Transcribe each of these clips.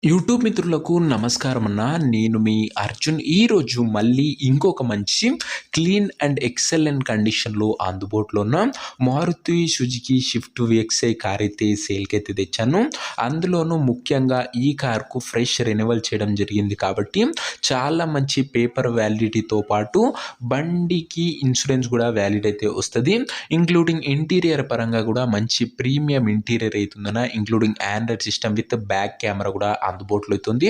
YouTube మిత్రులకు నమస్కారం అన్న. నేను మీ అర్జున్. ఈరోజు మళ్ళీ ఇంకొక మంచి క్లీన్ అండ్ ఎక్సలెంట్ కండిషన్‌లో అందుబాటులో ఉన్న Maruti Suzuki shift VXi car అయితే సేల్‌కైతే తెచ్చాను. అందులోనూ ముఖ్యంగా ఈ కార్‌కు ఫ్రెష్ రెన్యువల్ చేయడం జరిగింది కాబట్టి చాలా మంచి పేపర్ వ్యాలిడిటీతో పాటు బండికి ఇన్సూరెన్స్ కూడా వ్యాలిడ్ అయితే వస్తది. ఇంక్లూడింగ్ ఇంటీరియర్ పరంగా కూడా మంచి ప్రీమియం ఇంటీరియర్ అయితుందన్న. Including Android system with back camera కూడా అందుబాటులో అవుతుంది.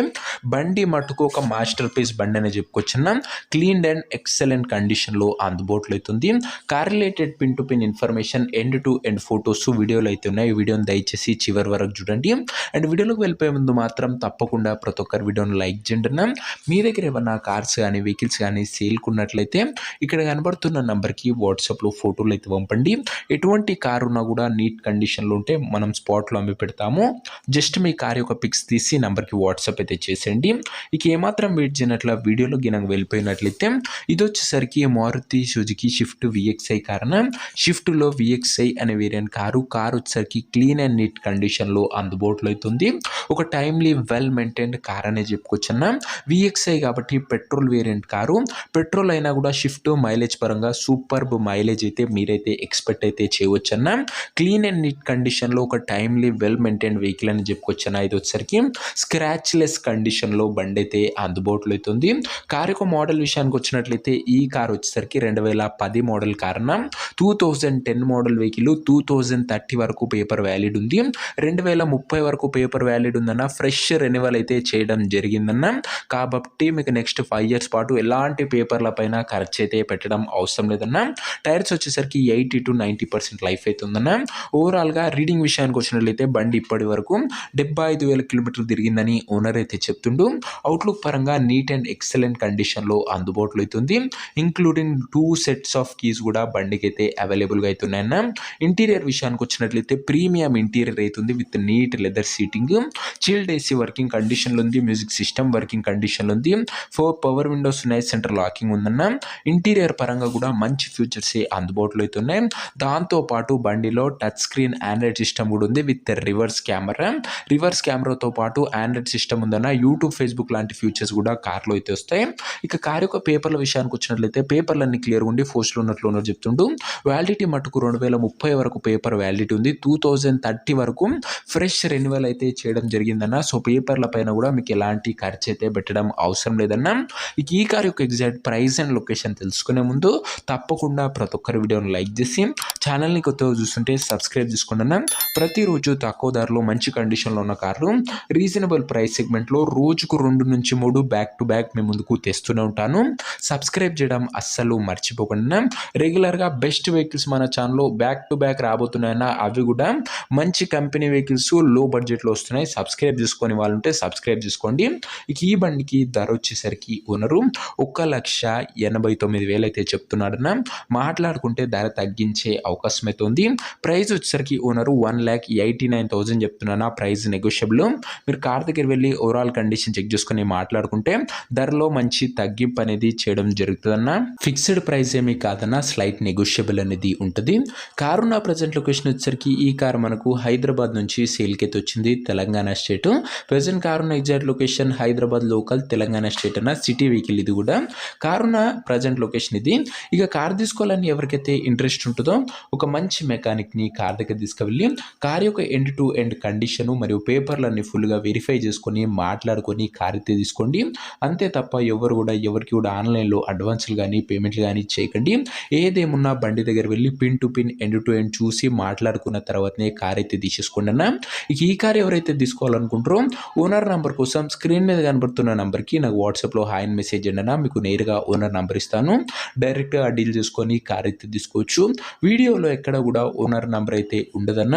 బండి మట్టుకు ఒక మాస్టర్ పీస్ బండి అని చెప్పుకొచ్చిన క్లీన్ అండ్ ఎక్సలెంట్ కండిషన్లో అందుబాటులో అవుతుంది. Car related pin to pin information end to end photos వీడియోలు అయితే ఉన్నాయి. ఈ వీడియోని దయచేసి చివరి వరకు చూడండి. అండ్ వీడియోలోకి వెళ్ళిపోయే ముందు మాత్రం తప్పకుండా ప్రతి ఒక్కరి వీడియోని లైక్ చేయండి. మీ దగ్గర ఏమన్నా కార్స్ కానీ వెహికల్స్ కానీ సేల్కున్నట్లయితే ఇక్కడ కనబడుతున్న నెంబర్కి వాట్సాప్లో ఫోటోలు అయితే పంపండి. ఎటువంటి కారు ఉన్నా కూడా నీట్ కండిషన్లో ఉంటే మనం స్పాట్లో అమ్మి పెడతాము. జస్ట్ మీ కార్ యొక్క పిక్స్ తీసి నెంబర్కి వాట్సాప్ అయితే చేసేయండి. ఇక ఏమాత్రం వెయిట్ చేయనట్ల వీడియోలో గినక వెళ్ళిపోయినట్లయితే ఇది వచ్చేసరికి మారుతి సుజుకి షిఫ్ట్ విఎక్స్ఐ కారణ షిఫ్ట్లో విఎక్స్ఐ అనే వేరియంట్ కారు వచ్చేసరికి క్లీన్ అండ్ నీట్ కండిషన్లో అందుబాటులో అవుతుంది. ఒక టైమ్లీ వెల్ మెయింటైన్డ్ కార్ అనే చెప్పుకోవచ్చన్న. విఎక్స్ఐ కాబట్టి పెట్రోల్ వేరియంట్ కారు. పెట్రోల్ అయినా కూడా షిఫ్ట్ మైలేజ్ పరంగా సూపర్బ్ మైలేజ్ అయితే మీరైతే ఎక్స్పెక్ట్ అయితే చేయవచ్చన్న. క్లీన్ అండ్ నీట్ కండిషన్లో ఒక టైమ్లీ వెల్ మెయింటైన్డ్ వెహికల్ అని చెప్పుకోవచ్చన్న. ఇది వచ్చేసరికి స్క్రాచ్లెస్ కండిషన్లో బండి అయితే అందుబాటులో అవుతుంది. కార్ యొక్క మోడల్ విషయానికి వచ్చినట్లయితే ఈ కార్ వచ్చేసరికి 2010 మోడల్ కారణ 2010 మోడల్ వెహికల్ 2030 వరకు పేపర్ వ్యాలిడ్ ఉంది. 2030 వరకు పేపర్ వ్యాలిడ్ ఉందన్న. ఫ్రెష్ రెన్యువల్ అయితే చేయడం జరిగిందన్న. కాబట్టి మీకు నెక్స్ట్ 5 ఇయర్స్ పాటు ఎలాంటి పేపర్ల పైన ఖర్చు అయితే పెట్టడం అవసరం లేదన్న. టైర్స్ వచ్చేసరికి 80 to 90% లైఫ్ అయితే ఉందన్న. ఓవరాల్గా రీడింగ్ విషయానికి వచ్చినట్లయితే బండి ఇప్పటి వరకు 75,000 కిలోమీటర్లు తిరిగిందని ఓనర్ అయితే చెప్తుండు. అవుట్లుక్ పరంగా నీట్ అండ్ ఎక్సలెంట్ కండిషన్లో అందుబాటులో అవుతుంది. ఇంక్లూడింగ్ 2 సెట్స్ ఆఫ్ కీస్ కూడా బండికి అయితే అవైలబుల్గా అవుతున్నాయన్న. ఇంటీరియర్ విషయానికి వచ్చినట్లయితే ప్రీమియం ఇంటీరియర్ అవుతుంది with neat leather seating. Chilled AC working కండిషన్లో ఉంది. మ్యూజిక్ సిస్టమ్ వర్కింగ్ కండిషన్లో ఉంది. 4 పవర్ విండోస్ ఉన్నాయి. సెంట్రల్ లాకింగ్ ఉందన్న. ఇంటీరియర్ పరంగా కూడా మంచి ఫీచర్స్ అందుబాటులో అవుతున్నాయి. దాంతోపాటు బండిలో టచ్ స్క్రీన్ ఆండ్రాయిడ్ సిస్టమ్ కూడా ఉంది విత్ రివర్స్ కెమెరాతో పాటు ఆండ్రాయిడ్ సిస్టమ్ ఉందన్న. యూట్యూబ్ ఫేస్బుక్ లాంటి ఫీచర్స్ కూడా కార్లో అయితే వస్తాయి. ఇక కార్ యొక్క పేపర్ల విషయానికి వచ్చినట్లయితే పేపర్లన్నీ క్లియర్ ఉండి ఫోస్ట్లో ఉన్నట్లు ఓనర్ చెప్తుండు. వ్యాలిడిటీ మటుకు 2030 వరకు పేపర్ వ్యాలిడిటీ ఉంది. 2030 వరకు ఫ్రెష్ రెన్యువల్ అయితే చేయడం జరిగిందన్న. సో పేపర్ల పైన కూడా మీకు ఎలాంటి ఖర్చు అయితే పెట్టడం అవసరం లేదన్న. ఇక ఈ కార్ యొక్క ఎగ్జాక్ట్ ప్రైస్ అండ్ లొకేషన్ తెలుసుకునే ముందు తప్పకుండా ప్రతి ఒక్కరి వీడియోని లైక్ చేసి ఛానల్ని కొత్తగా చూస్తుంటే సబ్స్క్రైబ్ చేసుకోండి అన్న. ప్రతిరోజు తక్కువ ధరలో మంచి కండిషన్లో ఉన్న కార్లు రీజనబుల్ ప్రైస్ సెగ్మెంట్లో రోజుకు 2 నుంచి 3 బ్యాక్ టు బ్యాక్ మీ ముందుకు తెస్తూనే ఉంటాను. సబ్స్క్రైబ్ చేయడం అస్సలు మర్చిపోకుండా. రెగ్యులర్గా బెస్ట్ వెహికల్స్ మన ఛానల్లో బ్యాక్ టు బ్యాక్ రాబోతున్నాయన్న. అవి కూడా మంచి కంపెనీ వెహికల్స్ లో బడ్జెట్లో వస్తున్నాయి. సబ్స్క్రైబ్ చేసుకొని వాళ్ళు ఉంటే సబ్స్క్రైబ్ చేసుకోండి. ఇక ఈ బండికి ధర వచ్చేసరికి ఓనరు 1,89,000 అయితే చెప్తున్నాడన్న. మాట్లాడుకుంటే ధర తగ్గించే అవకాశం అయితే ఉంది. ప్రైస్ వచ్చేసరికి ఓనరు 1,89,000 చెప్తున్నాను. Price negotiable. మీరు కార్ దగ్గర వెళ్ళి ఓవరాల్ కండిషన్ చెక్ చేసుకుని మాట్లాడుకుంటే ధరలో మంచి తగ్గింపు అనేది చేయడం జరుగుతుందన్న. ఫిక్స్డ్ ప్రైస్ ఏమీ కాదన్న, స్లైట్ నెగోషియబుల్ అనేది ఉంటుంది. కారు నా ప్రజెంట్ లొకేషన్ వచ్చేసరికి ఈ కార్ మనకు హైదరాబాద్ నుంచి సేల్కి అయితే వచ్చింది, తెలంగాణ స్టేట్. ప్రజెంట్ కారున్న exact location Hyderabad local, Telangana state అన్న. సిటీ వెహికల్ ఇది కూడా. కారున్న ప్రజెంట్ లొకేషన్ ఇది. ఇక కార్ తీసుకోవాలని ఎవరికైతే ఇంట్రెస్ట్ ఉంటుందో ఒక మంచి మెకానిక్ని కార్ దగ్గర తీసుకువెళ్ళి కార్ యొక్క ఎండ్ టు ఎండ్ కండిషన్ మరియు పేపర్లన్నీ ఫుల్గా వెరిఫై చేసుకొని మాట్లాడుకొని కార్ అయితే తీసుకోండి. అంతే తప్ప ఎవరికి కూడా ఆన్లైన్లో అడ్వాన్స్లు కానీ పేమెంట్లు కానీ చేయకండి. ఏదేమున్నా బండి దగ్గర వెళ్ళి pin to pin end to end చూసి మాట్లాడుకున్న తర్వాతనే కార్ అయితే తీసేసుకోండి అన్న. ఇక ఈ కార్ ఎవరైతే తీసుకోవాలనుకుంటారో ఓనర్ నెంబర్ కోసం స్క్రీన్ మీద కనబడుతున్న నెంబర్కి నాకు వాట్సాప్లో హాయ్ అని మెసేజ్ చేయండి అన్న. మీకు నేరుగా ఓనర్ నెంబర్ ఇస్తాను. డైరెక్ట్గా డీల్ చేసుకొని కార్ అయితే తీసుకోవచ్చు. వీడియోలో ఎక్కడ కూడా ఓనర్ నెంబర్ అయితే ఉండదన్న.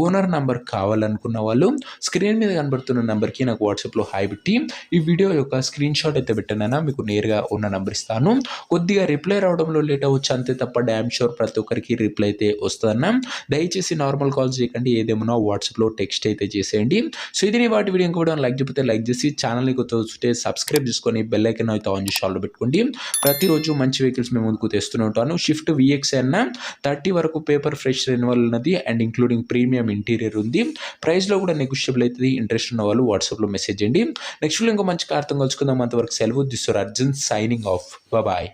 ఓనర్ నెంబర్ కావాలనుకున్న వాళ్ళు స్క్రీన్ మీద కనబడుతున్న నెంబర్కి నాకు వాట్సాప్లో హాయ్ పెట్టి ఈ వీడియో యొక్క స్క్రీన్ షాట్ అయితే పెట్టానన్నా. మీకు నేరుగా ఉన్న నెంబర్ ఇస్తాను. కొద్దిగా రిప్లై రావడంలో లేట్ అవ్వచ్చు అంతే తప్ప డ్యామ్ షూర్ ప్రతి ఒక్కరికి రిప్లై అయితే వస్తుందన్న. దయచేసి నార్మల్ కాల్ చేయకండి. ఏదేమన్నా వాట్సాప్లో టెక్స్ట్ అయితే చేసేయండి. సో ఇది వాటి వీడియో కూడా లైక్ చెప్తే లైక్ చేసి ఛానల్ని కొత్త చూస్తే సబ్స్క్రైబ్ చేసుకొని బెల్ ఐకాన్ అయితే ఆన్ చేసి ఆల్లో పెట్టుకోండి. ప్రతిరోజు మంచి వెహికల్స్ మేము ముందుకు తెస్తూనే ఉంటాను. షిఫ్ట్ విఎక్స్ఐ అన్న 30 వరకు పేపర్ ఫ్రెష్ రెన్యువల్ ఉన్నది అండ్ ఇంక్లూడింగ్ ప్రీమియం ఇంటీరియర్ ఉంది. ప్రైస్లో కూడా నెగోషియబుల్ అవుతుంది. ఇంట్రెస్ట్ ఉన్న వాళ్ళు వాళ్ళు వాట్సాప్లో మెసేజ్ చేయండి. నెక్స్ట్ ఇంకో మంచి కార్తో కలుసుకుందాం. అంతవరకు సెలవు. This your Arjun signing off. Bye.